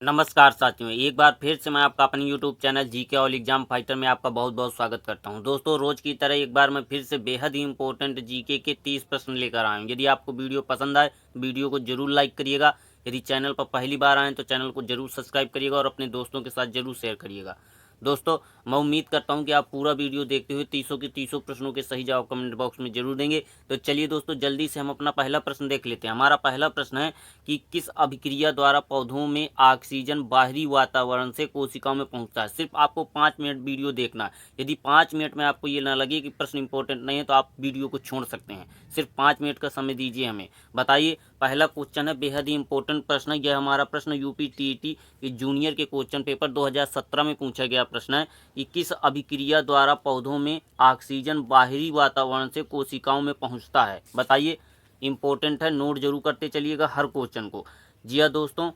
नमस्कार साथियों, एक बार फिर से मैं आपका अपने YouTube channel GK all exam fighter में आपका बहुत बहुत स्वागत करता हूं। दोस्तों, रोज की तरह एक बार मैं फिर से बेहद ही इंपॉर्टेंट जीके के 30 प्रश्न लेकर आया हूं। यदि आपको वीडियो पसंद आए तो वीडियो को जरूर लाइक करिएगा। यदि चैनल पर पहली बार आए तो चैनल को जरूर सब्सक्राइब करिएगा और अपने दोस्तों के साथ जरूर शेयर करिएगा। दोस्तों, मैं उम्मीद करता हूं कि आप पूरा वीडियो देखते हुए तीसों के तीसों प्रश्नों के सही जवाब कमेंट बॉक्स में जरूर देंगे। तो चलिए दोस्तों, जल्दी से हम अपना पहला प्रश्न देख लेते हैं। हमारा पहला प्रश्न है कि किस अभिक्रिया द्वारा पौधों में ऑक्सीजन बाहरी वातावरण से कोशिकाओं में पहुंचता है। सिर्फ आपको 5 मिनट वीडियो देखना है। यदि 5 मिनट में आपको ये ना लगे कि प्रश्न इंपॉर्टेंट नहीं है तो आप वीडियो को छोड़ सकते हैं। सिर्फ 5 मिनट का समय दीजिए हमें। बताइए, पहला क्वेश्चन है, बेहद ही इंपॉर्टेंट प्रश्न है। यह हमारा प्रश्न यूपी टीईटी के जूनियर के क्वेश्चन पेपर 2017 में पूछा गया प्रश्न है कि किस अभिक्रिया द्वारा पौधों में ऑक्सीजन बाहरी वातावरण से कोशिकाओं में पहुंचता है। बताइए, इंपॉर्टेंट है, नोट जरूर करते चलिएगा हर क्वेश्चन को। जी हाँ दोस्तों,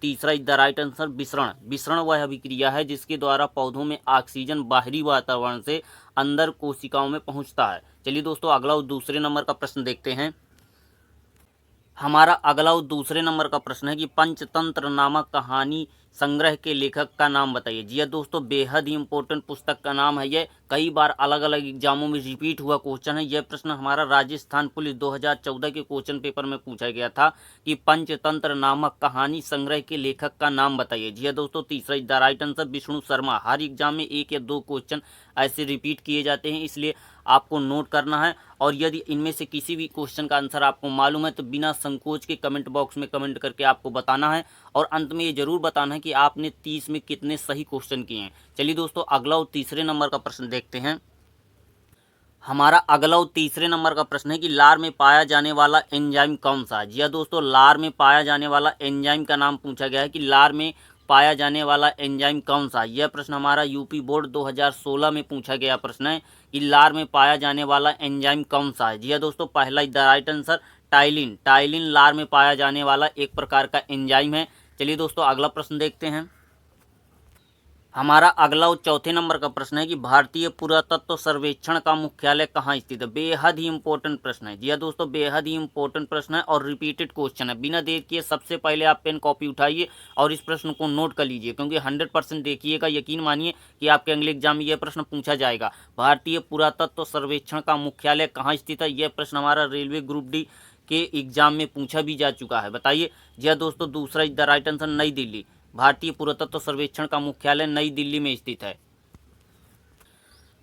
तीसरा इज द राइट आंसर विसरण। विसरण वह अभिक्रिया है जिसके द्वारा पौधों में ऑक्सीजन बाहरी वातावरण से अंदर कोशिकाओं में पहुंचता है। चलिए दोस्तों, अगला और दूसरे नंबर का प्रश्न देखते हैं। हमारा अगला और दूसरे नंबर का प्रश्न है कि पंचतंत्र नामक कहानी संग्रह के लेखक का नाम बताइए। जी दोस्तों, बेहद ही इंपॉर्टेंट पुस्तक का नाम है। यह कई बार अलग अलग एग्जामों में रिपीट हुआ क्वेश्चन है। यह प्रश्न हमारा राजस्थान पुलिस 2014 के क्वेश्चन पेपर में पूछा गया था कि पंचतंत्र नामक कहानी संग्रह के लेखक का नाम बताइए। जी दोस्तों, तीसरा the right answer Vishnu Sharma. Her exam में एक या दो क्वेश्चन ऐसे रिपीट किए जाते हैं, इसलिए आपको नोट करना है। और यदि इनमें से किसी भी क्वेश्चन का आंसर आपको मालूम है तो बिना संकोच के कमेंट बॉक्स में कमेंट करके आपको बताना है। और अंत में ये जरूर बताना है कि आपने 30 में कितने सही क्वेश्चन किए हैं। चलिए दोस्तों, अगला और तीसरे नंबर का प्रश्न देखते हैं। हमारा अगला और तीसरे नंबर का प्रश्न है कि लार में पाया जाने वाला एंजाइम कौन सा है। जी हाँ दोस्तों, लार में पाया जाने वाला एंजाइम का नाम पूछा गया है कि लार में पाया जाने वाला एंजाइम कौन सा है। यह प्रश्न हमारा यूपी बोर्ड 2016 में पूछा गया प्रश्न है कि लार में पाया जाने वाला एंजाइम कौन सा है। जी हाँ दोस्तों, पहला the right answer ptyalin. Ptyalin लार में पाया जाने वाला एक प्रकार का एंजाइम है। चलिए दोस्तों, अगला प्रश्न देखते हैं। हमारा अगला और चौथे नंबर का प्रश्न है कि भारतीय पुरातत्व सर्वेक्षण का मुख्यालय कहाँ स्थित है। बेहद ही इंपॉर्टेंट प्रश्न है। जी हाँ दोस्तों, बेहद ही इंपॉर्टेंट प्रश्न है और रिपीटेड क्वेश्चन है। बिना देर किए सबसे पहले आप पेन कॉपी उठाइए और इस प्रश्न को नोट कर लीजिए, क्योंकि 100% देखिएगा, यकीन मानिए कि आपके अगले एग्जाम में यह प्रश्न पूछा जाएगा। भारतीय पुरातत्व सर्वेक्षण का मुख्यालय कहाँ स्थित है। यह प्रश्न हमारा रेलवे ग्रुप डी के एग्जाम में पूछा भी जा चुका है। बताइए। जी हाँ दोस्तों, दूसरा द राइट आंसर नई दिल्ली। भारतीय पुरातत्व सर्वेक्षण का मुख्यालय नई दिल्ली में स्थित है।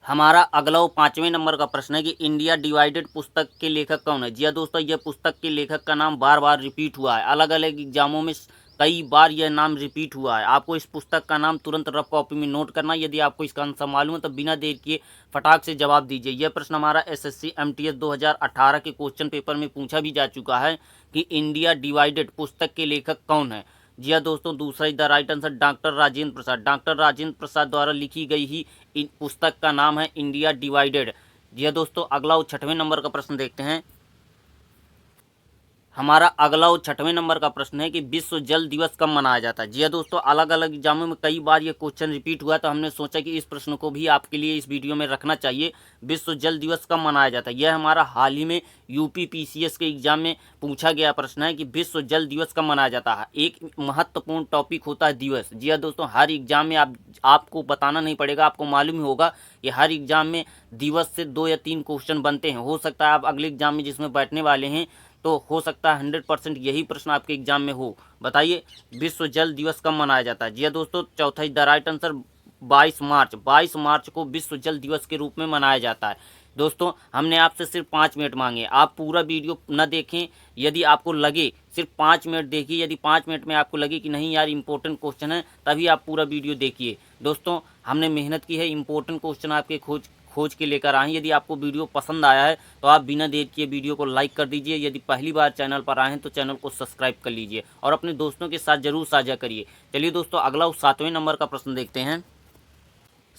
हमारा अगला और 5वें नंबर का प्रश्न है कि इंडिया डिवाइडेड पुस्तक के लेखक कौन है। जी हाँ दोस्तों, यह पुस्तक के लेखक का नाम बार बार रिपीट हुआ है। अलग अलग एग्जामों में कई बार यह नाम रिपीट हुआ है। आपको इस पुस्तक का नाम तुरंत रफ कॉपी में नोट करना। यदि आपको इसका आंसर मालूम है तो बिना देर किए फटाक से जवाब दीजिए। यह प्रश्न हमारा एसएससी एमटीएस 2018 के क्वेश्चन पेपर में पूछा भी जा चुका है कि इंडिया डिवाइडेड पुस्तक के लेखक कौन है। जी हाँ दोस्तों, दूसरा the right answer doctor Rajendra Prasad. Doctor Rajendra Prasad द्वारा लिखी गई ही इन पुस्तक का नाम है इंडिया डिवाइडेड। जी हाँ दोस्तों, अगला और 6वें नंबर का प्रश्न देखते हैं। हमारा अगला और 6वें नंबर का प्रश्न है कि विश्व जल दिवस कब मनाया जाता है। जी हाँ दोस्तों, अलग अलग एग्जामों में कई बार ये क्वेश्चन रिपीट हुआ, तो हमने सोचा कि इस प्रश्न को भी आपके लिए इस वीडियो में रखना चाहिए। विश्व जल दिवस कब मनाया जाता है। यह हमारा हाल ही में यूपी पीसीएस के एग्जाम में पूछा गया प्रश्न है कि विश्व जल दिवस कब मनाया जाता है। एक महत्वपूर्ण टॉपिक होता है दिवस। जी हाँ दोस्तों, हर एग्जाम में आपको बताना नहीं पड़ेगा, आपको मालूम ही होगा कि हर एग्जाम में दिवस से 2 या 3 क्वेश्चन बनते हैं। हो सकता है आप अगले एग्जाम में जिसमें बैठने वाले हैं तो हो सकता है 100% यही प्रश्न आपके एग्जाम में हो। बताइए, विश्व जल दिवस कब मनाया जाता है। जी हाँ दोस्तों, चौथा द राइट आंसर 22 मार्च। 22 मार्च को विश्व जल दिवस के रूप में मनाया जाता है। दोस्तों, हमने आपसे सिर्फ 5 मिनट मांगे। आप पूरा वीडियो न देखें। यदि आपको लगे सिर्फ 5 मिनट देखिए। यदि 5 मिनट में आपको लगे कि नहीं यार इंपॉर्टेंट क्वेश्चन है, तभी आप पूरा वीडियो देखिए। दोस्तों, हमने मेहनत की है, इंपॉर्टेंट क्वेश्चन आपके खोज के लेकर आए हैं। यदि आपको वीडियो पसंद आया है तो आप बिना देर किए वीडियो को लाइक कर दीजिए। यदि पहली बार चैनल पर आए हैं तो चैनल को सब्सक्राइब कर लीजिए और अपने दोस्तों के साथ जरूर साझा करिए। चलिए दोस्तों, अगला 7वें नंबर का प्रश्न देखते हैं।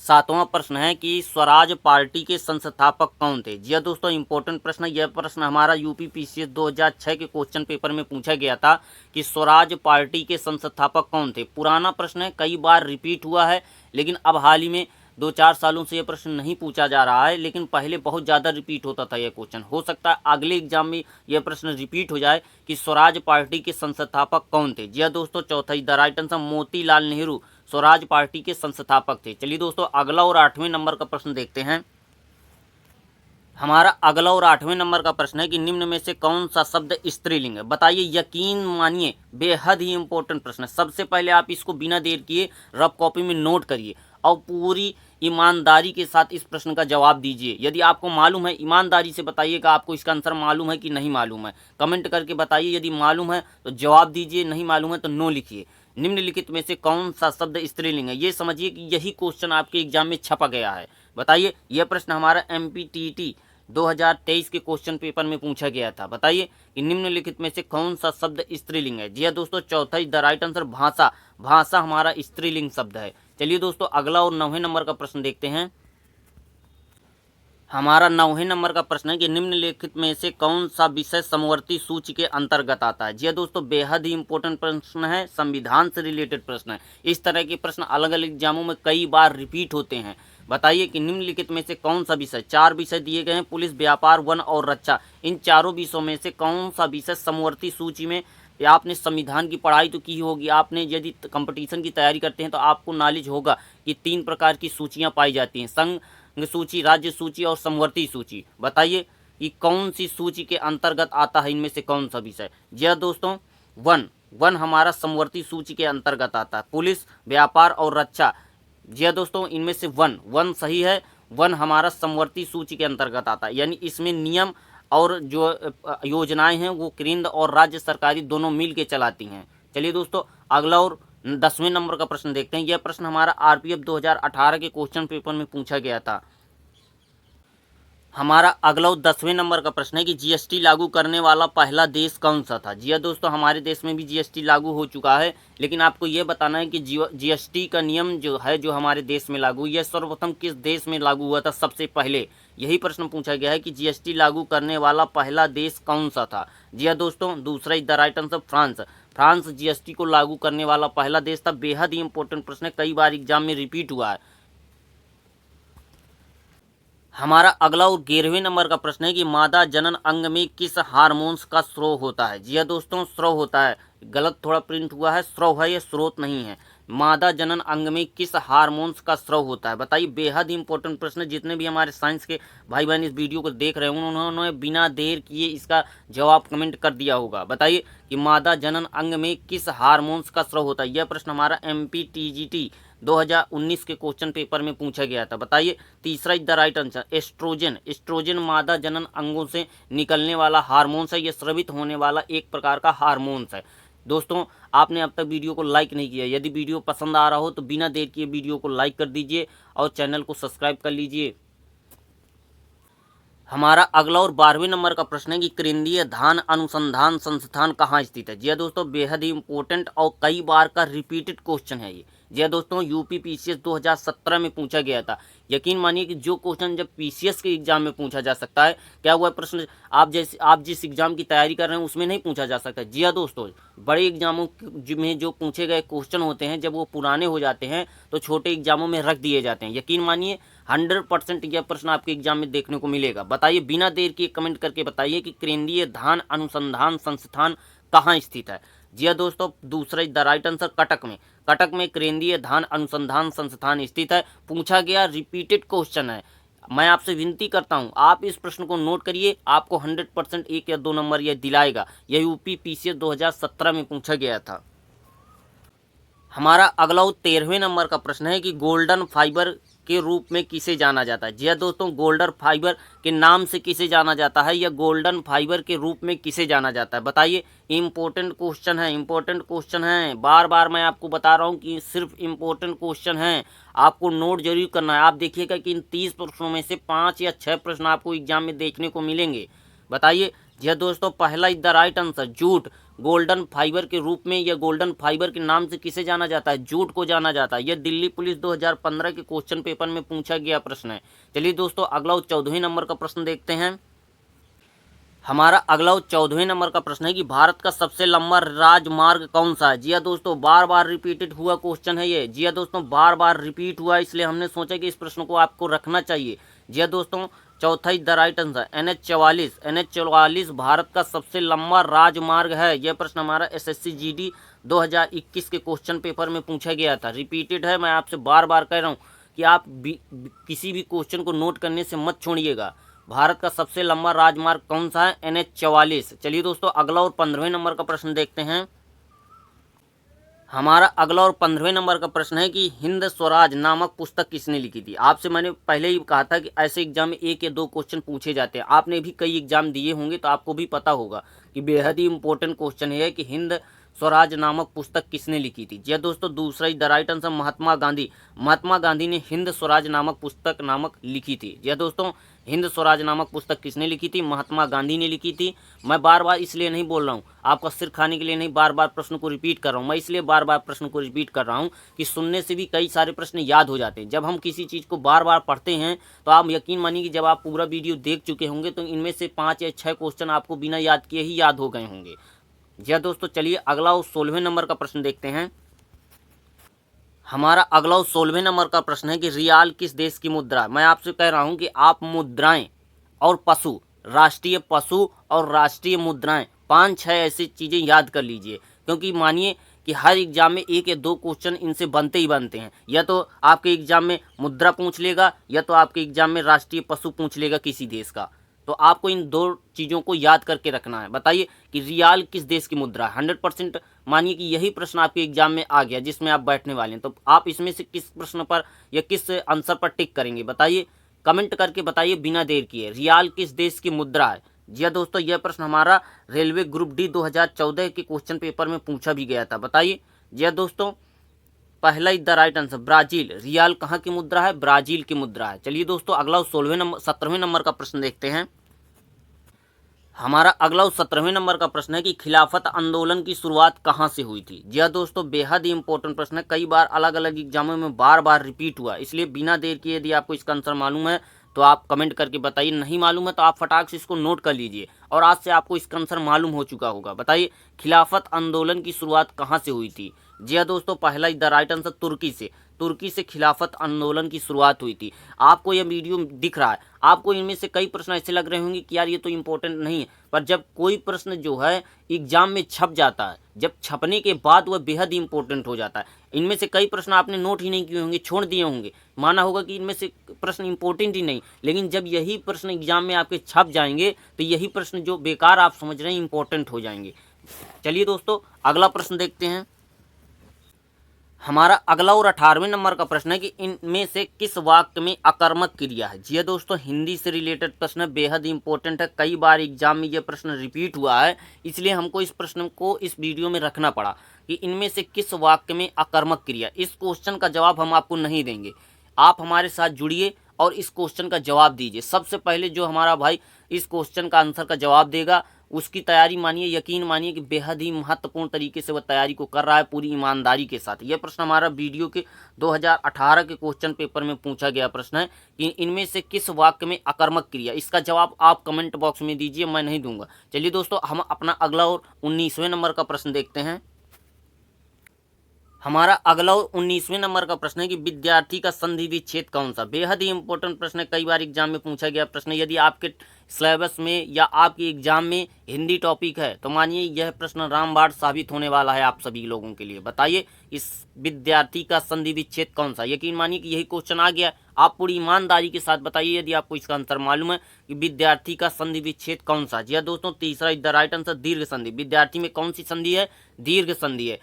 7वां प्रश्न है कि स्वराज पार्टी के संस्थापक कौन थे। जी हाँ दोस्तों, इंपॉर्टेंट प्रश्न है। यह प्रश्न हमारा यूपी पीसीएस 2006 के क्वेश्चन पेपर में पूछा गया था कि स्वराज पार्टी के संस्थापक कौन थे। पुराना प्रश्न है, कई बार रिपीट हुआ है, लेकिन अब हाल ही में 2-4 सालों से ये प्रश्न नहीं पूछा जा रहा है, लेकिन पहले बहुत ज़्यादा रिपीट होता था ये क्वेश्चन। हो सकता है अगले एग्जाम में यह प्रश्न रिपीट हो जाए कि स्वराज पार्टी के संस्थापक कौन थे। जी हाँ दोस्तों, चौथा the right answer Motilal Nehru Swaraj party के संस्थापक थे। चलिए दोस्तों, अगला और 8वें नंबर का प्रश्न देखते हैं। हमारा अगला और 8वें नंबर का प्रश्न है कि निम्न में से कौन सा शब्द स्त्रीलिंग है। बताइए, यकीन मानिए बेहद ही इंपॉर्टेंट प्रश्न है। सबसे पहले आप इसको बिना देर किए रफ कॉपी में नोट करिए और पूरी ईमानदारी के साथ इस प्रश्न का जवाब दीजिए। यदि आपको मालूम है, ईमानदारी से बताइएगा आपको इसका आंसर मालूम है कि नहीं मालूम है। कमेंट करके बताइए, यदि मालूम है तो जवाब दीजिए, नहीं मालूम है तो नो लिखिए। निम्नलिखित में से कौन सा शब्द स्त्रीलिंग है। ये समझिए कि यही क्वेश्चन आपके एग्जाम में छपा गया है। बताइए, यह प्रश्न हमारा MPTT 2023 के क्वेश्चन पेपर में पूछा गया था। बताइए कि निम्नलिखित में से कौन सा शब्द स्त्रीलिंग है। जी हाँ दोस्तों, चौथा द राइट आंसर भाषा। भाषा हमारा स्त्रीलिंग शब्द है। चलिए दोस्तों, अगला और 9वें नंबर का प्रश्न देखते हैं। हमारा 9वें नंबर का प्रश्न है कि निम्नलिखित में से कौन सा विषय समवर्ती सूची के अंतर्गत आता है। जी हाँ दोस्तों, बेहद ही इंपॉर्टेंट प्रश्न है, संविधान से रिलेटेड प्रश्न है। इस तरह के प्रश्न अलग अलग एग्जामों में कई बार रिपीट होते हैं। बताइए कि निम्नलिखित में से कौन सा विषय, 4 विषय दिए गए हैं, पुलिस, व्यापार, वन और रक्षा। इन चारों विषयों में से कौन सा विषय समवर्ती सूची में, या आपने संविधान की पढ़ाई तो की होगी, आपने यदि कंपटीशन की तैयारी करते हैं तो आपको नॉलेज होगा कि 3 प्रकार की सूचियां पाई जाती हैं, संघ सूची, राज्य सूची और समवर्ती सूची। बताइए कि कौन सी सूची के अंतर्गत आता है, इनमें से कौन सा विषय। जी हाँ दोस्तों, वन हमारा समवर्ती सूची के अंतर्गत आता है। पुलिस, व्यापार और रक्षा, जी हाँ दोस्तों, इनमें से वन सही है। वन हमारा समवर्ती सूची के अंतर्गत आता है, यानी इसमें नियम और जो योजनाएं हैं वो केंद्र और राज्य सरकारी दोनों मिल के चलाती हैं। चलिए दोस्तों, अगला और 10वें नंबर का प्रश्न देखते हैं। यह प्रश्न हमारा RPF 2018 के क्वेश्चन पेपर में पूछा गया था। हमारा अगला 10वें नंबर का प्रश्न है कि GST लागू करने वाला पहला देश कौन सा था। जी हाँ दोस्तों, हमारे देश में भी GST लागू हो चुका है, लेकिन आपको ये बताना है कि GST का नियम जो है, जो हमारे देश में लागू, यह सर्वप्रथम किस देश में लागू हुआ था सबसे पहले। यही प्रश्न पूछा गया है कि GST लागू करने वाला पहला देश कौन सा था। जी हाँ दोस्तों, दूसरा the right answer France. France GST को लागू करने वाला पहला देश था। बेहद ही इंपॉर्टेंट प्रश्न है, कई बार एग्जाम में रिपीट हुआ है। हमारा अगला और 11वें नंबर का प्रश्न है कि मादा जनन अंग में किस हार्मोन्स का स्राव होता है। जी हाँ दोस्तों, स्राव होता है, गलत थोड़ा प्रिंट हुआ है, स्राव है, ये स्रोत नहीं है। मादा जनन अंग में किस हार्मोन्स का स्राव होता है। बताइए, बेहद इंपॉर्टेंट प्रश्न। जितने भी हमारे साइंस के भाई बहन इस वीडियो को देख रहे हैं, उन्होंने बिना देर किए इसका जवाब कमेंट कर दिया होगा। बताइए कि मादा जनन अंग में किस हार्मोन्स का स्राव होता है। यह प्रश्न हमारा MPTGT 2019 के क्वेश्चन पेपर में पूछा गया था। बताइए, तीसरा the right answer oestrogen. Oestrogen मादा जनन अंगों से निकलने वाला हार्मोन्स है, यह स्रावित होने वाला एक प्रकार का हार्मोन्स है। दोस्तों, आपने अब तक वीडियो को लाइक नहीं किया, यदि वीडियो पसंद आ रहा हो तो बिना देर किए वीडियो को लाइक कर दीजिए और चैनल को सब्सक्राइब कर लीजिए। हमारा अगला और 12वें नंबर का प्रश्न है कि केंद्रीय धान अनुसंधान संस्थान कहाँ स्थित है। जी हाँ दोस्तों, बेहद ही इंपॉर्टेंट और कई बार का रिपीटेड क्वेश्चन है ये। जी हाँ दोस्तों, UP PCS 2017 में पूछा गया था। यकीन मानिए कि जो क्वेश्चन जब PCS के एग्जाम में पूछा जा सकता है, क्या हुआ प्रश्न आप जिस एग्जाम की तैयारी कर रहे हैं उसमें नहीं पूछा जा सकता। जी हाँ दोस्तों, बड़े एग्जामों में जो पूछे गए क्वेश्चन होते हैं, जब वो पुराने हो जाते हैं तो छोटे एग्जामों में रख दिए जाते हैं। यकीन मानिए 100% यह प्रश्न आपके एग्जाम में देखने को मिलेगा। बताइए, बिना देर किए कमेंट करके बताइए कि केंद्रीय धान अनुसंधान संस्थान कहाँ स्थित है। जी हाँ दोस्तों, दूसरा द राइट आंसर कटक में। कटक में केंद्रीय धान अनुसंधान संस्थान स्थित है। पूछा गया रिपीटेड क्वेश्चन है। मैं आपसे विनती करता हूं, आप इस प्रश्न को नोट करिए, आपको 100% 1 या 2 नंबर यह दिलाएगा। यह UP PCS 2017 में पूछा गया था। हमारा अगला 13वें नंबर का प्रश्न है कि गोल्डन फाइबर के रूप में किसे जाना जाता है। जी हाँ दोस्तों, गोल्डन फाइबर के नाम से किसे जाना जाता है, या गोल्डन फाइबर के रूप में किसे जाना जाता है। बताइए, इंपॉर्टेंट क्वेश्चन है, इंपॉर्टेंट क्वेश्चन है। बार बार मैं आपको बता रहा हूँ कि सिर्फ इंपॉर्टेंट क्वेश्चन है, आपको नोट जरूर करना है। आप देखिएगा कि इन 30 प्रश्नों में से 5 या 6 प्रश्न आपको एग्जाम में देखने को मिलेंगे। बताइए, जी हाँ दोस्तों, पहला the right answer jute. Golden fibre के रूप में या गोल्डन फाइबर के नाम से किसे जाना जाता है, जूट को जाना जाता है। यह दिल्ली पुलिस 2015 के क्वेश्चन पेपर में पूछा गया प्रश्न है। चलिए दोस्तों, अगला 14वें नंबर का प्रश्न देखते हैं। हमारा अगला 14वें नंबर का प्रश्न है कि भारत का सबसे लंबा राजमार्ग कौन सा है। जी हाँ दोस्तों, बार बार रिपीटेड हुआ क्वेश्चन है ये। जी हाँ दोस्तों, बार बार रिपीट हुआ, इसलिए हमने सोचा कि इस प्रश्न को आपको रखना चाहिए। जी हाँ दोस्तों, चौथा the right answer NH 44 Bharat का सबसे लंबा राजमार्ग है। यह प्रश्न हमारा SSC GD 2021 के क्वेश्चन पेपर में पूछा गया था। रिपीटेड है, मैं आपसे बार बार कह रहा हूँ कि आप किसी भी क्वेश्चन को नोट करने से मत छोड़िएगा। भारत का सबसे लंबा राजमार्ग कौन सा है? NH 44। चलिए दोस्तों, अगला और 15वें नंबर का प्रश्न देखते हैं। हमारा अगला और 15वें नंबर का प्रश्न है कि हिंद स्वराज नामक पुस्तक किसने लिखी थी। आपसे मैंने पहले ही कहा था कि ऐसे एग्जाम में 1 या 2 क्वेश्चन पूछे जाते हैं। आपने भी कई एग्जाम दिए होंगे तो आपको भी पता होगा कि बेहद ही इंपॉर्टेंट क्वेश्चन है कि हिंद स्वराज नामक पुस्तक किसने लिखी थी। जी दोस्तों, दूसरा ही the right answer Mahatma Gandhi. Mahatma Gandhi ने हिंद स्वराज नामक पुस्तक लिखी थी। जी दोस्तों, हिंद स्वराज नामक पुस्तक किसने लिखी थी? महात्मा गांधी ने लिखी थी। मैं बार बार इसलिए नहीं बोल रहा हूँ, आपका सिर खाने के लिए नहीं, बार बार प्रश्न को रिपीट कर रहा हूँ। मैं इसलिए बार बार प्रश्न को रिपीट कर रहा हूँ कि सुनने से भी कई सारे प्रश्न याद हो जाते हैं। जब हम किसी चीज़ को बार बार पढ़ते हैं तो आप यकीन मानिए कि जब आप पूरा वीडियो देख चुके होंगे तो इनमें से 5 या 6 क्वेश्चन आपको बिना याद किए ही याद हो गए होंगे। जी दोस्तों, चलिए अगला और 16वें नंबर का प्रश्न देखते हैं। हमारा अगला और 16वें नंबर का प्रश्न है कि रियाल किस देश की मुद्रा है। मैं आपसे कह रहा हूं कि आप मुद्राएं और पशु, राष्ट्रीय पशु और राष्ट्रीय मुद्राएं, 5-6 ऐसी चीज़ें याद कर लीजिए, क्योंकि मानिए कि हर एग्जाम में 1 या 2 क्वेश्चन इनसे बनते ही बनते हैं। या तो आपके एग्जाम में मुद्रा पूछ लेगा या तो आपके एग्जाम में राष्ट्रीय पशु पूछ लेगा किसी देश का। तो आपको इन 2 चीज़ों को याद करके रखना है। बताइए कि रियाल किस देश की मुद्रा है। 100% मानिए कि यही प्रश्न आपके एग्जाम में आ गया जिसमें आप बैठने वाले हैं, तो आप इसमें से किस प्रश्न पर या किस आंसर पर टिक करेंगे? बताइए, कमेंट करके बताइए बिना देर किए। रियाल किस देश की मुद्रा है? जी हाँ दोस्तों, यह प्रश्न हमारा रेलवे ग्रुप डी 2014 के क्वेश्चन पेपर में पूछा भी गया था। बताइए। जी हाँ दोस्तों, पहला the right answer Brazil. Real कहाँ की मुद्रा है? ब्राजील की मुद्रा है। चलिए दोस्तों, अगला 17वें नंबर का प्रश्न देखते हैं। हमारा अगला 17वें नंबर का प्रश्न है कि खिलाफत आंदोलन की शुरुआत कहाँ से हुई थी। जी हाँ दोस्तों, बेहद ही इंपॉर्टेंट प्रश्न है, कई बार अलग अलग एग्जामों में बार बार रिपीट हुआ, इसलिए बिना देर किए यदि आपको इसका आंसर मालूम है तो आप कमेंट करके बताइए, नहीं मालूम है तो आप फटाक से इसको नोट कर लीजिए और आज से आपको इसका आंसर मालूम हो चुका होगा। बताइए, खिलाफत आंदोलन की शुरुआत कहाँ से हुई थी? जी हाँ दोस्तों, पहला द राइट आंसर तुर्की से। तुर्की से खिलाफत आंदोलन की शुरुआत हुई थी। आपको यह वीडियो दिख रहा है, आपको इनमें से कई प्रश्न ऐसे लग रहे होंगे कि यार ये तो इंपॉर्टेंट नहीं है, पर जब कोई प्रश्न जो है एग्जाम में छप जाता है, जब छपने के बाद वह बेहद इंपॉर्टेंट हो जाता है। इनमें से कई प्रश्न आपने नोट ही नहीं किए होंगे, छोड़ दिए होंगे, माना होगा कि इनमें से प्रश्न इंपॉर्टेंट ही नहीं, लेकिन जब यही प्रश्न एग्जाम में आपके छप जाएंगे तो यही प्रश्न जो बेकार आप समझ रहे हैं इंपॉर्टेंट हो जाएंगे। चलिए दोस्तों, अगला प्रश्न देखते हैं। हमारा अगला और 18वें नंबर का प्रश्न है कि इनमें से किस वाक्य में अकर्मक क्रिया है। जी दोस्तों, हिंदी से रिलेटेड प्रश्न बेहद इंपॉर्टेंट है, कई बार एग्जाम में यह प्रश्न रिपीट हुआ है, इसलिए हमको इस प्रश्न को इस वीडियो में रखना पड़ा कि इनमें से किस वाक्य में अकर्मक क्रिया। इस क्वेश्चन का जवाब हम आपको नहीं देंगे, आप हमारे साथ जुड़िए और इस क्वेश्चन का जवाब दीजिए। सबसे पहले जो हमारा भाई इस क्वेश्चन का आंसर का जवाब देगा उसकी तैयारी मानिए, यकीन मानिए कि बेहद ही महत्वपूर्ण तरीके से वह तैयारी को कर रहा है पूरी ईमानदारी के साथ। यह प्रश्न हमारा वीडियो के 2018 के क्वेश्चन पेपर में पूछा गया प्रश्न है कि इनमें से किस वाक्य में अकर्मक क्रिया। इसका जवाब आप कमेंट बॉक्स में दीजिए, मैं नहीं दूंगा। चलिए दोस्तों, हम अपना अगला और 19वें नंबर का प्रश्न देखते हैं। हमारा अगला 19वें नंबर का प्रश्न है कि विद्यार्थी का संधि विच्छेद कौन सा। बेहद ही इंपॉर्टेंट प्रश्न है, कई बार एग्जाम में पूछा गया प्रश्न। यदि आपके सिलेबस में या आपके एग्जाम में हिंदी टॉपिक है तो मानिए यह प्रश्न रामबाण साबित होने वाला है आप सभी लोगों के लिए। बताइए, इस विद्यार्थी का संधि विच्छेद कौन सा। यकीन मानिए कि यही क्वेश्चन आ गया, आप पूरी ईमानदारी के साथ बताइए यदि आपको इसका आंसर मालूम है कि विद्यार्थी का संधि विच्छेद कौन सा। जी दोस्तों, तीसरा द राइट आंसर दीर्घ संधि। विद्यार्थी में कौन सी संधि है? दीर्घ संधि है।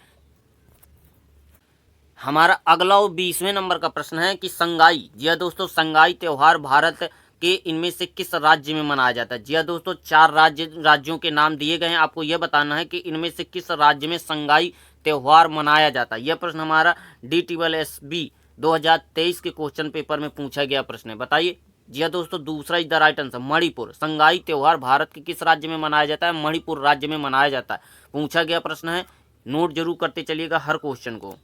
हमारा अगला और 20वें नंबर का प्रश्न है कि संगाई। जी दोस्तों, संगाई त्यौहार भारत के इनमें से किस राज्य में मनाया जाता है। जी दोस्तों, 4 राज्यों के नाम दिए गए हैं, आपको यह बताना है कि इनमें से किस राज्य में संगाई त्यौहार मनाया जाता है। यह प्रश्न हमारा DSSB 2023 के क्वेश्चन पेपर में पूछा गया प्रश्न है। बताइए। जी दोस्तों, दूसरा the right answer Manipur. Sangai त्यौहार भारत के किस राज्य में मनाया जाता है? मणिपुर राज्य में मनाया जाता है, पूछा गया प्रश्न है, नोट जरूर करते चलिएगा हर क्वेश्चन को।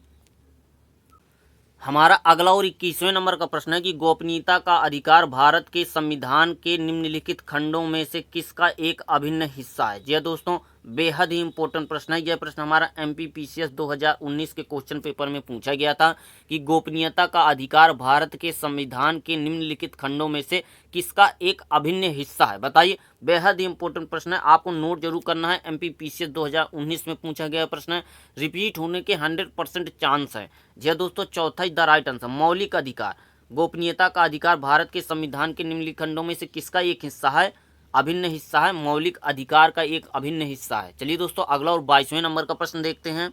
हमारा अगला और 21वें नंबर का प्रश्न है कि गोपनीयता का अधिकार भारत के संविधान के निम्नलिखित खंडों में से किसका एक अभिन्न हिस्सा है। जी हाँ दोस्तों, बेहद ही इंपॉर्टेंट प्रश्न है। यह प्रश्न हमारा एमपीपीसीएस 2019 के क्वेश्चन पेपर में पूछा गया था कि गोपनीयता का अधिकार भारत के संविधान के निम्नलिखित खंडों में से किसका एक अभिन्न हिस्सा है। बताइए, बेहद ही इंपॉर्टेंट प्रश्न है, आपको नोट जरूर करना है। एमपीपीसीएस 2019 में पूछा गया प्रश्न है, रिपीट होने के 100% चांस है। जी हाँ दोस्तों, चौथा द राइट आंसर। मौलिक अधिकार, गोपनीयता का अधिकार भारत के संविधान के निम्नलिखित खंडों में से किसका एक हिस्सा है, अभिन्न हिस्सा है, मौलिक अधिकार का एक अभिन्न हिस्सा है। चलिए दोस्तों, अगला और 22वें नंबर का प्रश्न देखते हैं।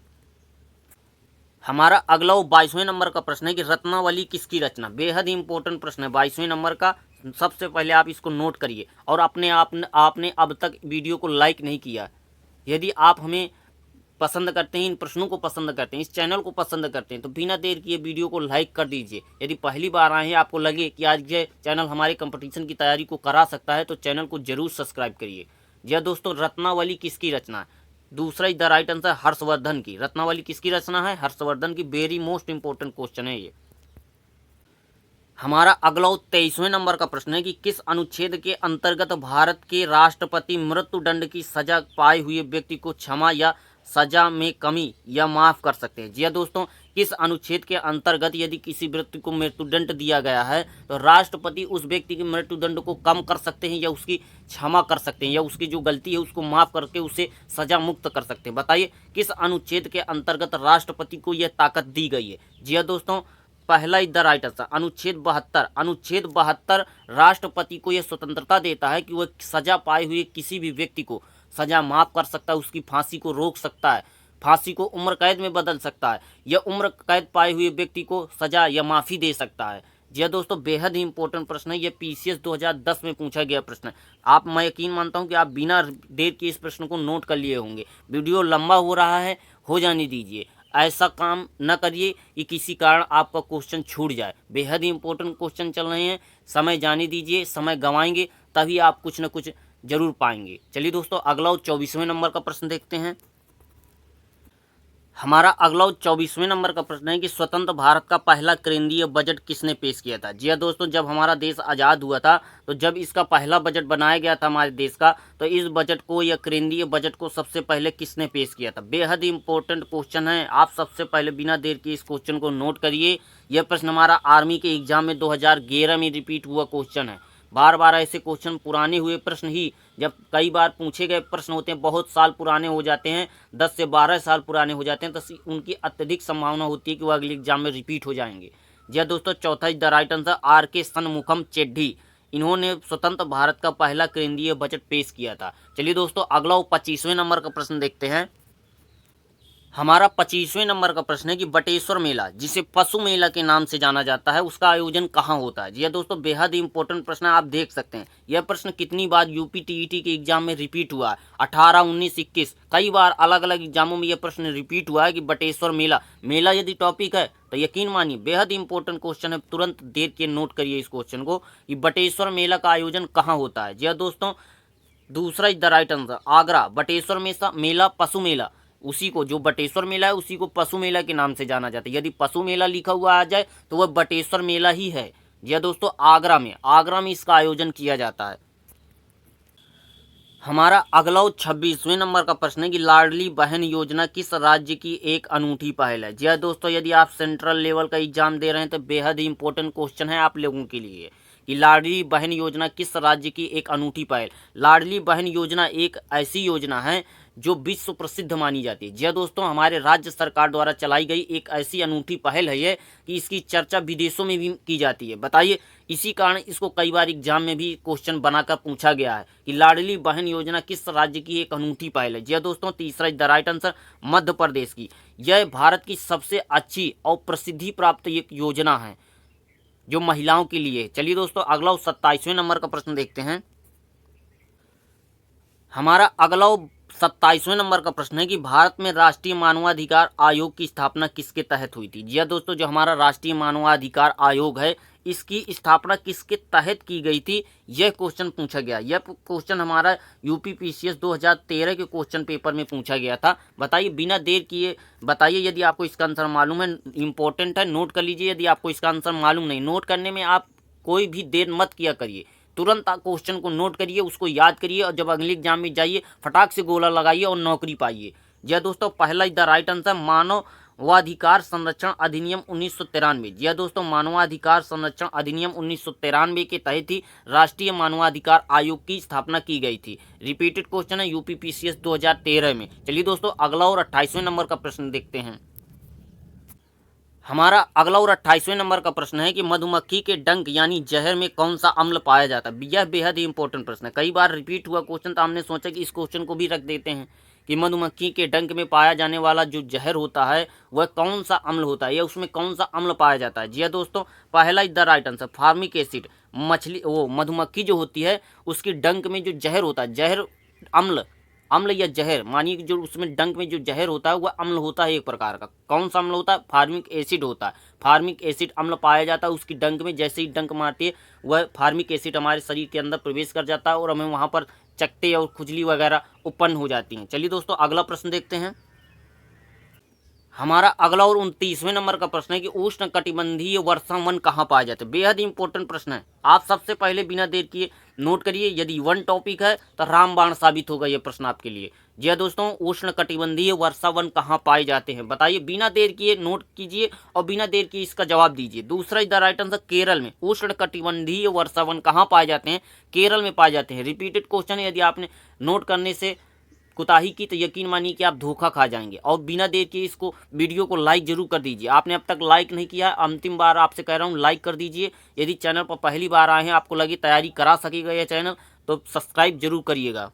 हमारा अगला और 22वें नंबर का प्रश्न है कि रत्नावली किसकी रचना। बेहद ही इंपॉर्टेंट प्रश्न है 22वें नंबर का। सबसे पहले आप इसको नोट करिए और आपने अब तक वीडियो को लाइक नहीं किया। यदि आप हमें पसंद करते हैं, इन प्रश्नों को पसंद करते हैं, इस चैनल को पसंद करते हैं, तो बिना देर किए वीडियो को लाइक कर दीजिए। यदि पहली बार आए हैं, आपको लगे कि आज ये चैनल हमारे कंपटीशन की तैयारी को करा सकता है, तो चैनल को जरूर सब्सक्राइब करिए। जी हाँ दोस्तों, रत्नावली किसकी रचना है। दूसरा द राइट आंसर हर्षवर्धन की। रत्नावली किसकी रचना है, हर्षवर्धन की। वेरी मोस्ट इंपॉर्टेंट क्वेश्चन है ये। हमारा अगला 23वें नंबर का प्रश्न है कि किस अनुच्छेद के अंतर्गत भारत के राष्ट्रपति मृत्युदंड की सजा पाए हुए व्यक्ति को क्षमा या सजा में कमी या माफ कर सकते हैं। जी हाँ दोस्तों, किस अनुच्छेद के अंतर्गत यदि किसी व्यक्ति को मृत्युदंड दिया गया है तो राष्ट्रपति उस व्यक्ति के मृत्युदंड को कम कर सकते हैं या उसकी क्षमा कर सकते हैं या उसकी जो गलती है उसको माफ करके उसे सजा मुक्त कर सकते हैं। बताइए, किस अनुच्छेद के अंतर्गत राष्ट्रपति को यह ताकत दी गई है। जी हाँ दोस्तों, पहला द राइट आंसर अनुच्छेद 72। अनुच्छेद 72 राष्ट्रपति को यह स्वतंत्रता देता है कि वह सजा पाए हुए किसी भी व्यक्ति को सजा माफ कर सकता है, उसकी फांसी को रोक सकता है, फांसी को उम्र कैद में बदल सकता है, या उम्र कैद पाए हुए व्यक्ति को सजा या माफी दे सकता है। जी हाँ दोस्तों, बेहद ही इंपॉर्टेंट प्रश्न है। यह पीसीएस 2010 में पूछा गया प्रश्न है। मैं यकीन मानता हूं कि आप बिना देर के इस प्रश्न को नोट कर लिए होंगे। वीडियो लंबा हो रहा है, हो जाने दीजिए। ऐसा काम न करिए कि किसी कारण आपका क्वेश्चन छूट जाए। बेहद ही इंपॉर्टेंट क्वेश्चन चल रहे हैं, समय जाने दीजिए। समय गंवाएंगे तभी आप कुछ न कुछ जरूर पाएंगे। चलिए दोस्तों, अगला 24वें नंबर का प्रश्न देखते हैं। हमारा अगला 24वें नंबर का प्रश्न है कि स्वतंत्र भारत का पहला केंद्रीय बजट किसने पेश किया था। जी हाँ दोस्तों, जब हमारा देश आज़ाद हुआ था तो जब इसका पहला बजट बनाया गया था हमारे देश का, तो इस बजट को या केंद्रीय बजट को सबसे पहले किसने पेश किया था। बेहद ही इंपॉर्टेंट क्वेश्चन है। आप सबसे पहले बिना देर के इस क्वेश्चन को नोट करिए। यह प्रश्न हमारा आर्मी के एग्जाम में 2011 में रिपीट हुआ क्वेश्चन है। बार बार ऐसे क्वेश्चन, पुराने हुए प्रश्न ही जब कई बार पूछे गए प्रश्न होते हैं, बहुत साल पुराने हो जाते हैं, 10 से 12 साल पुराने हो जाते हैं, तो उनकी अत्यधिक संभावना होती है कि वो अगले एग्जाम में रिपीट हो जाएंगे। जी हाँ दोस्तों, चौथा the right answer R K. Shanmukham Chetty. इन्होंने स्वतंत्र भारत का पहला केंद्रीय बजट पेश किया था। चलिए दोस्तों, अगला 25वें नंबर का प्रश्न देखते हैं। हमारा 25वें नंबर का प्रश्न है कि बटेश्वर मेला, जिसे पशु मेला के नाम से जाना जाता है, उसका आयोजन कहाँ होता है। जी हाँ दोस्तों, बेहद ही इंपॉर्टेंट प्रश्न है। आप देख सकते हैं यह प्रश्न कितनी बार यूपी टीईटी के एग्जाम में रिपीट हुआ है। 18, 19, 21 कई बार अलग अलग एग्जामों में यह प्रश्न रिपीट हुआ है कि बटेश्वर मेला, मेला यदि टॉपिक है तो यकीन मानिए बेहद इंपॉर्टेंट क्वेश्चन है। तुरंत देर के नोट करिए इस क्वेश्चन को कि बटेश्वर मेला का आयोजन कहाँ होता है। जी हाँ दोस्तों, दूसरा the right answer Agra. Bateshwar मेला पशु मेला, उसी को जो बटेश्वर मेला है उसी को पशु मेला के नाम से जाना जाता है। यदि पशु मेला लिखा हुआ आ जाए तो वह बटेश्वर मेला ही है। जी दोस्तों, आगरा में इसका आयोजन किया जाता है। हमारा अगला 26वें नंबर का प्रश्न है कि लाडली बहन योजना किस राज्य की एक अनूठी पहल है। जी हाँ दोस्तों, यदि आप सेंट्रल लेवल का एग्जाम दे रहे हैं तो बेहद ही इंपॉर्टेंट क्वेश्चन है आप लोगों के लिए कि लाडली बहन योजना किस राज्य की एक अनूठी पहल। लाडली बहन योजना एक ऐसी योजना है जो विश्व प्रसिद्ध मानी जाती है। जी हाँ दोस्तों, हमारे राज्य सरकार द्वारा चलाई गई एक ऐसी अनूठी पहल है ये कि इसकी चर्चा विदेशों में भी की जाती है। बताइए, इसी कारण इसको कई बार एग्जाम में भी क्वेश्चन बनाकर पूछा गया है कि लाडली बहन योजना किस राज्य की एक अनूठी पहल है। जी हाँ दोस्तों, तीसरा the right answer Madhya Pradesh की। यह भारत की सबसे अच्छी और प्रसिद्धि प्राप्त एक योजना है जो महिलाओं के लिए। चलिए दोस्तों, अगला 27वें नंबर का प्रश्न देखते हैं। हमारा अगला 27वें नंबर का प्रश्न है कि भारत में राष्ट्रीय मानवाधिकार आयोग की स्थापना किसके तहत हुई थी। जी हाँ दोस्तों, जो हमारा राष्ट्रीय मानवाधिकार आयोग है इसकी स्थापना किसके तहत की गई थी, यह क्वेश्चन पूछा गया। यह क्वेश्चन हमारा यूपीपीसीएस 2013 के क्वेश्चन पेपर में पूछा गया था। बताइए बिना देर किए बताइए यदि आपको इसका आंसर मालूम है, इंपॉर्टेंट है, नोट कर लीजिए। यदि आपको इसका आंसर मालूम नहीं, नोट करने में आप कोई भी देर मत किया करिए, तुरंत आप क्वेश्चन को नोट करिए, उसको याद करिए और जब अगले एग्जाम में जाइए फटाक से गोला लगाइए और नौकरी पाइए। जी दोस्तों, पहला द राइट आंसर मानवाधिकार संरक्षण अधिनियम 1993। जी दोस्तों, मानवाधिकार संरक्षण अधिनियम 1993 के तहत ही राष्ट्रीय मानवाधिकार आयोग की स्थापना की गई थी। रिपीटेड क्वेश्चन है यूपीपीसीएस 2013 में। चलिए दोस्तों, अगला और 28वें नंबर का प्रश्न देखते हैं। हमारा अगला और 28वें नंबर का प्रश्न है कि मधुमक्खी के डंक यानी जहर में कौन सा अम्ल पाया जाता है। यह बेहद ही इंपॉर्टेंट प्रश्न है, कई बार रिपीट हुआ क्वेश्चन, तो हमने सोचा कि इस क्वेश्चन को भी रख देते हैं कि मधुमक्खी के डंक में पाया जाने वाला जो जहर होता है वह कौन सा अम्ल होता है या उसमें कौन सा अम्ल पाया जाता है। जी हाँ दोस्तों, पहला is the right answer formic acid. मधुमक्खी जो होती है उसकी डंक में जो जहर होता है, जहर अम्ल या जहर, मानिए कि जो उसमें डंक में जो जहर होता है वह अम्ल होता है एक प्रकार का। कौन सा अम्ल होता है? फार्मिक एसिड होता है। फार्मिक एसिड अम्ल पाया जाता है उसकी डंक में। जैसे ही डंक मारती है वह फार्मिक एसिड हमारे शरीर के अंदर प्रवेश कर जाता है और हमें वहाँ पर चकत्ते और खुजली वगैरह उत्पन्न हो जाती हैं। चलिए दोस्तों, अगला प्रश्न देखते हैं। हमारा अगला और 29वें नंबर का प्रश्न है कि उष्ण कटिबंधीय वर्षा वन कहाँ पाया जाता है। बेहद इंपॉर्टेंट प्रश्न है, आप सबसे पहले बिना देर किए नोट करिए। यदि वन टॉपिक है तो रामबाण साबित होगा यह प्रश्न आपके लिए। जी हाँ दोस्तों, उष्ण कटिबंधीय वर्षा वन कहाँ पाए जाते हैं, बताइए। बिना देर किए नोट कीजिए और बिना देर किए इसका जवाब दीजिए। दूसरा is the right answer Kerala में। उष्ण कटिबंधीय वर्षा वन कहाँ पाए जाते हैं? केरल में पाए जाते हैं। रिपीटेड क्वेश्चन है, यदि आपने नोट करने से कुताही की तो यकीन मानिए कि आप धोखा खा जाएंगे। और बिना देर के इसको वीडियो को लाइक जरूर कर दीजिए। आपने अब तक लाइक नहीं किया है, अंतिम बार आपसे कह रहा हूँ लाइक कर दीजिए। यदि चैनल पर पहली बार आए हैं, आपको लगी तैयारी करा सकेगा यह चैनल, तो सब्सक्राइब जरूर करिएगा।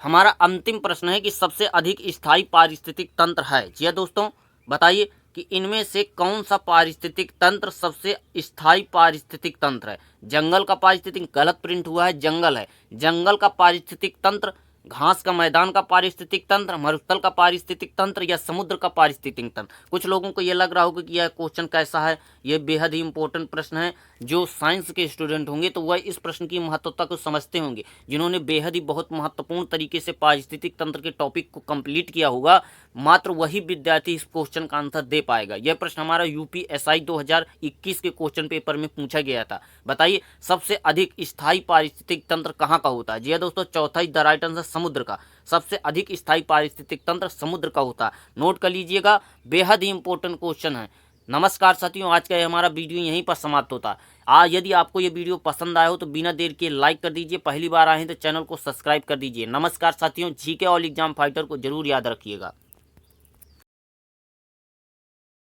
हमारा अंतिम प्रश्न है कि सबसे अधिक स्थायी पारिस्थितिक तंत्र है। जी हाँ दोस्तों, बताइए कि इनमें से कौन सा पारिस्थितिक तंत्र सबसे स्थायी पारिस्थितिक तंत्र है। जंगल का पारिस्थितिक, गलत प्रिंट हुआ है, जंगल है। जंगल का पारिस्थितिक तंत्र, घास का मैदान का पारिस्थितिक तंत्र, मरुस्थल का पारिस्थितिक तंत्र या समुद्र का पारिस्थितिक तंत्र। कुछ लोगों को यह लग रहा होगा कि यह क्वेश्चन कैसा है। यह बेहद ही इंपॉर्टेंट प्रश्न है। जो साइंस के स्टूडेंट होंगे तो वह इस प्रश्न की महत्वता को समझते होंगे। जिन्होंने बेहद ही बहुत महत्वपूर्ण तरीके से पारिस्थितिक तंत्र के टॉपिक को कंप्लीट किया होगा, मात्र वही विद्यार्थी इस क्वेश्चन का आंसर दे पाएगा। यह प्रश्न हमारा यूपीएसआई 2021 के क्वेश्चन पेपर में पूछा गया था। बताइए सबसे अधिक स्थायी पारिस्थितिक तंत्र कहाँ का होता है। जी दोस्तों, चौथा इज द राइट आंसर समुद्र का। सबसे अधिक स्थायी पारिस्थितिक तंत्र समुद्र का होता है। नोट कर लीजिएगा, बेहद ही इंपॉर्टेंट क्वेश्चन है। नमस्कार साथियों, आज का हमारा वीडियो यहीं पर समाप्त होता है। यदि आपको ये वीडियो पसंद आया हो तो बिना देर के लाइक कर दीजिए। पहली बार आए हैं तो चैनल को सब्सक्राइब कर दीजिए। नमस्कार साथियों, जीके ऑल एग्जाम फाइटर को जरूर याद रखिएगा।